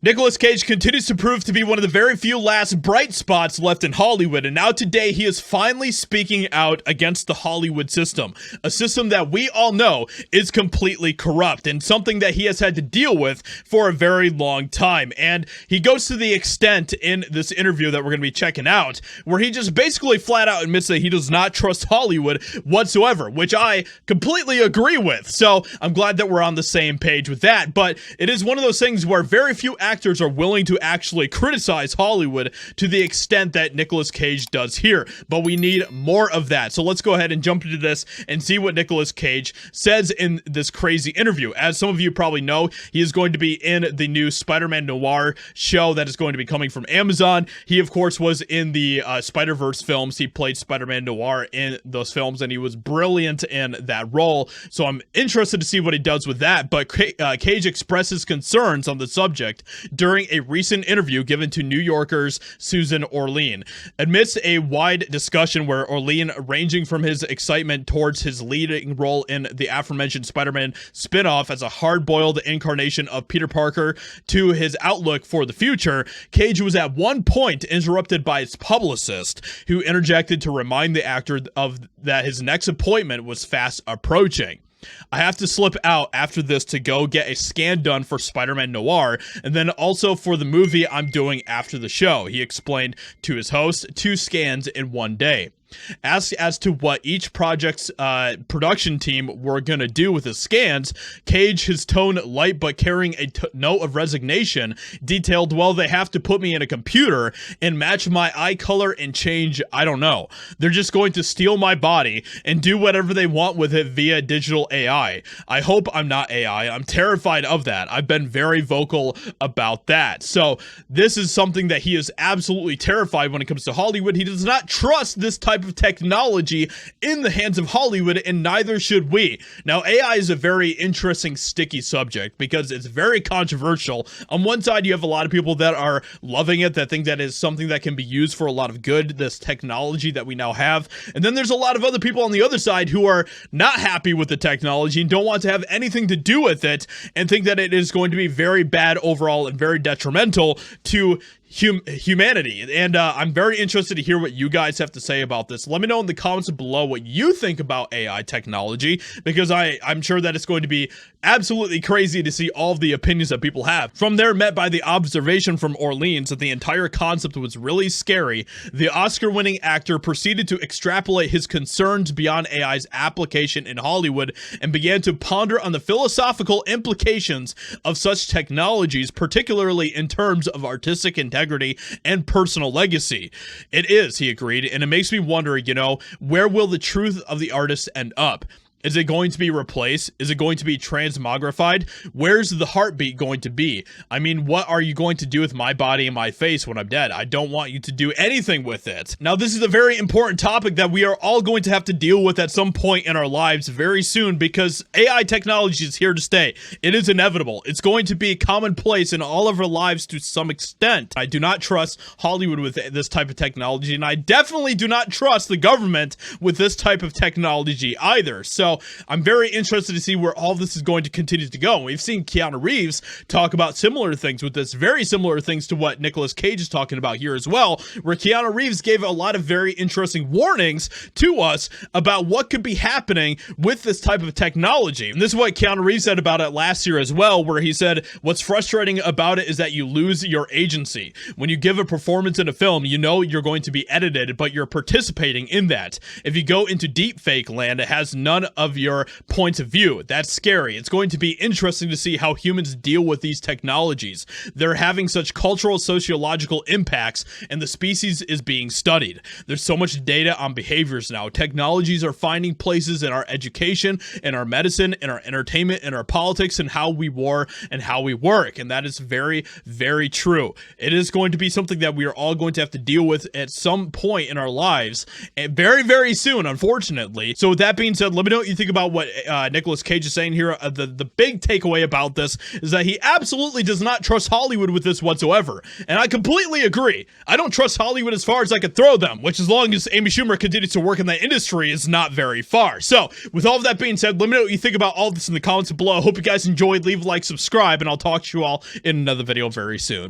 Nicolas Cage continues to prove to be one of the very few last bright spots left in Hollywood, and now today he is finally speaking out against the Hollywood system, a system that we all know is completely corrupt and something that he has had to deal with for a very long time. And he goes to the extent in this interview that we're going to be checking out, where he just basically flat out admits that he does not trust Hollywood whatsoever, which I completely agree with. So I'm glad that we're on the same page with that, but it is one of those things where very few actors are willing to actually criticize Hollywood to the extent that Nicolas Cage does here, but we need more of that. So let's go ahead and jump into this and see what Nicolas Cage says in this crazy interview. As some of you probably know, he is going to be in the new Spider-Man Noir show that is going to be coming from Amazon. He, of course, was in the Spider-Verse films. He played Spider-Man Noir in those films, and he was brilliant in that role. So I'm interested to see what he does with that, but Cage expresses concerns on the subject during a recent interview given to New Yorker's Susan Orlean. Amidst a wide discussion where Orlean, ranging from his excitement towards his leading role in the aforementioned Spider-Man spin-off as a hard-boiled incarnation of Peter Parker to his outlook for the future, Cage was at one point interrupted by his publicist, who interjected to remind the actor of that his next appointment was fast approaching. I have to slip out after this to go get a scan done for Spider-Man Noir, and then also for the movie I'm doing after the show, he explained to his host, 2 scans in one day. Asked as to what each project's production team were going to do with the scans, Cage, his tone light but carrying a note of resignation, detailed, well, they have to put me in a computer and match my eye color and change, I don't know. They're just going to steal my body and do whatever they want with it via digital AI. I hope I'm not AI. I'm terrified of that. I've been very vocal about that. So this is something that he is absolutely terrified when it comes to Hollywood. He does not trust this type of technology in the hands of Hollywood, and neither should we. Now, AI is a very interesting, sticky subject because it's very controversial. On one side, you have a lot of people that are loving it, that think that is something that can be used for a lot of good, this technology that we now have. And then there's a lot of other people on the other side who are not happy with the technology and don't want to have anything to do with it and think that it is going to be very bad overall and very detrimental to humanity. And I'm very interested to hear what you guys have to say about this. Let me know in the comments below what you think about AI technology, because I'm sure that it's going to be absolutely crazy to see all of the opinions that people have. From there, met by the observation from Orleans that the entire concept was really scary, the Oscar-winning actor proceeded to extrapolate his concerns beyond AI's application in Hollywood and began to ponder on the philosophical implications of such technologies, particularly in terms of artistic integrity and personal legacy. It is, he agreed, and it makes me wonder, where will the truth of the artist end up? Is it going to be replaced? Is it going to be transmogrified? Where's the heartbeat going to be? I mean, what are you going to do with my body and my face when I'm dead? I don't want you to do anything with it. Now, this is a very important topic that we are all going to have to deal with at some point in our lives very soon, because AI technology is here to stay. It is inevitable. It's going to be commonplace in all of our lives to some extent. I do not trust Hollywood with this type of technology, and I definitely do not trust the government with this type of technology either. So I'm very interested to see where all this is going to continue to go. We've seen Keanu Reeves talk about similar things with this, very similar things to what Nicolas Cage is talking about here as well, where Keanu Reeves gave a lot of very interesting warnings to us about what could be happening with this type of technology. And this is what Keanu Reeves said about it last year as well, where he said, what's frustrating about it is that you lose your agency. When you give a performance in a film, you know you're going to be edited, but you're participating in that. If you go into deep fake land, it has none of your points of view. That's scary. It's going to be interesting to see how humans deal with these technologies. They're having such cultural, sociological impacts, and the species is being studied. There's so much data on behaviors now. Technologies are finding places in our education, in our medicine, in our entertainment, in our politics, and how we war and how we work. And that is very, very true. It is going to be something that we are all going to have to deal with at some point in our lives, and very, very soon, unfortunately. So with that being said, let me know what what you think about what Nicolas Cage is saying here. The big takeaway about this is that he absolutely does not trust Hollywood with this whatsoever. And I completely agree. I don't trust Hollywood as far as I could throw them, which as long as Amy Schumer continues to work in that industry is not very far. So with all of that being said, let me know what you think about all this in the comments below. I hope you guys enjoyed. Leave a like, subscribe, and I'll talk to you all in another video very soon.